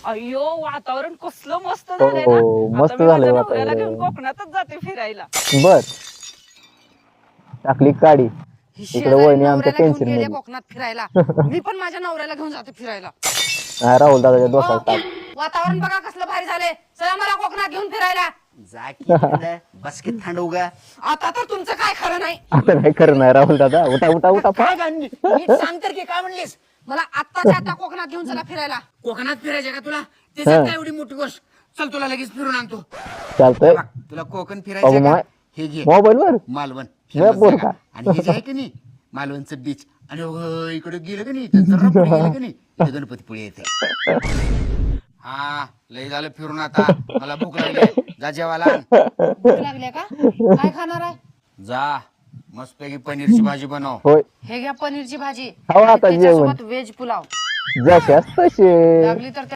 अय्यो वातावरण कसलं मस्त झालंय ना. मस्त आता मी झालंय माझ्या नवऱ्याला वातावरण. घेऊन कोकणातच जाते फिरायला. बर टाकली काडी ही इकडे शेजारी वहिनी आमच्या नवऱ्याला घेऊन टेन्शन गेले मध्ये. कोकणात फिरायला. मी पण माझ्या नवऱ्याला घेऊन जाते फिरायला. राहुल दादाच्या डोक्याला ताप. वातावरण बघा कसलं भारी झालंय. चला मला कोकणात घेऊन फिरायला. जा की तिकडं, बस की थंड उगा. आता तर तुमचं काय खरं नाही. आता काय खरं नाही राहुल दादा. उठा उठा उठा काय गांडी नीट सांग तर की काय म्हणलीस. मला आत्ताच्या आता कोकणात घेऊन चला फिरायला. कोकणात फिरायचं का तुला त्याच्यात काय एवढी मोठी गोष्ट. चल तुला लगेच फिरून आणतो. चालतंय. बघ, तुला कोकण फिरायचं का? हे घे मोबाईल वर मालवण नाही famous बोल जागा. का? आणि हे जे आहे की नाही मालवणचं बीच आणि इकडे गेलं की नाही जरा पुढे गेलं की नाही इथे गणपतीपुळे येते. हा लय झालं फिरून आता मला भूक लागली जा जेवायला आण. भूक लागल्या का काय खाणार आहे. जा मस्तपैकी पनीरची भाजी बनव. होय हे घ्या पनीरची भाजी खावा आता आणि जेवण. त्याच्यासोबत व्हेज पुलाव जशास तसे लागली तर